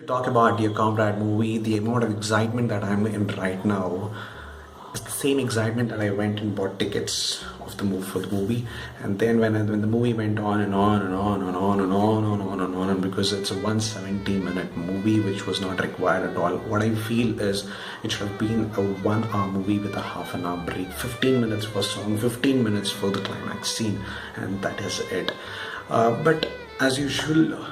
Talk about the Comrade movie, the amount of excitement that I'm in right now is the same excitement that I went and bought tickets of the movie for the movie, and then when the movie went on and on and on and on and on and on and on, and because it's a 170-minute movie which was not required at all. What I feel is it should have been a 1 hour movie with a half an hour break, 15 minutes for song, 15 minutes for the climax scene, and that is it. But as usual,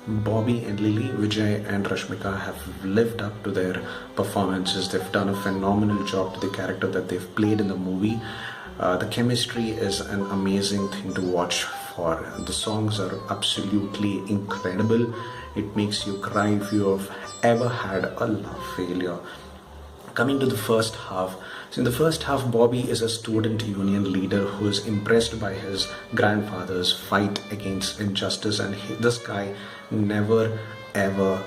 Bobby and Lily, Vijay and Rashmika have lived up to their performances. They've done a phenomenal job to the character that they've played in the movie. The chemistry is an amazing thing to watch for. The songs are absolutely incredible. It makes you cry if you have ever had a love failure. Coming to the first half, so in the first half, Bobby is a student union leader who is impressed by his grandfather's fight against injustice, and this guy never ever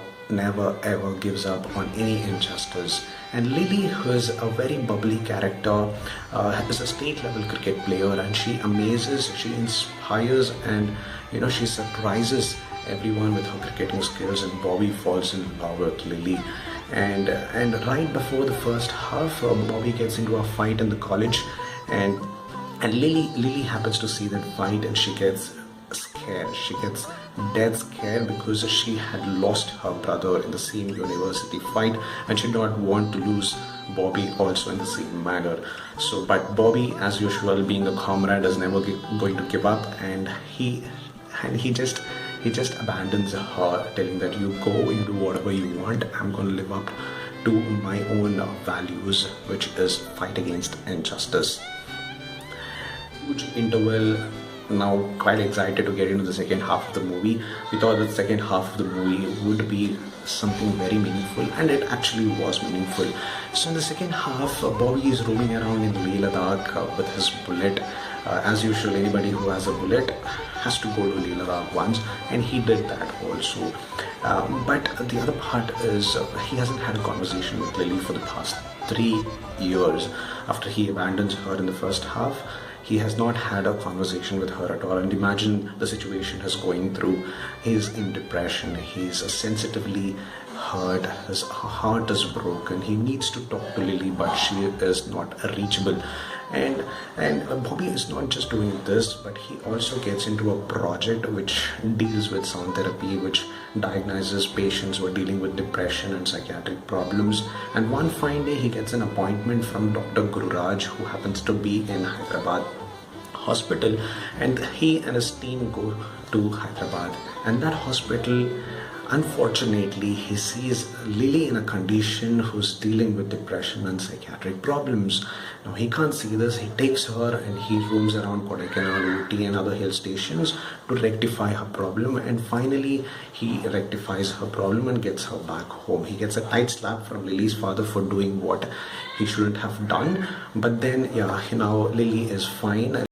gives up on any injustice. And Lily, who is a very bubbly character, is a state level cricket player, and she amazes, she inspires, and she surprises everyone with her cricketing skills, and Bobby falls in love with Lily. And right before the first half, Bobby gets into a fight in the college, and Lily happens to see that fight, and she gets scared. She gets dead scared because she had lost her brother in the same university fight, and she did not want to lose Bobby also in the same manner. So, but Bobby, as usual, being a comrade, is never going to give up, and he just abandons her, telling that you go, you do whatever you want. I'm going to live up to my own values, which is fight against injustice. Huge interval. Now quite excited to get into the second half of the movie. We thought that the second half of the movie would be something very meaningful, and it actually was meaningful. So in the second half, Bobby is roaming around in Leh Ladakh with his bullet. As usual, anybody who has a bullet has to go to Leh Ladakh once, and he did that also. But the other part is he hasn't had a conversation with Lily for the past 3 years. After he abandons her in the first half, he has not had a conversation with her at all. And imagine the situation he's going through. He's in depression. He's sensitively hurt. His heart is broken. He needs to talk to Lily, but she is not reachable. And Bobby is not just doing this, but he also gets into a project which deals with sound therapy, which diagnoses patients who are dealing with depression and psychiatric problems. And one fine day, he gets an appointment from Dr. Gururaj, who happens to be in Hyderabad hospital, and he and his team go to Hyderabad. And that hospital, unfortunately, he sees Lily in a condition who's dealing with depression and psychiatric problems. Now he can't see this. He takes her and he roams around Kodaikanal, Ooty and other hill stations to rectify her problem, and finally he rectifies her problem and gets her back home. He gets a tight slap from Lily's father for doing what he shouldn't have done, but then Lily is fine.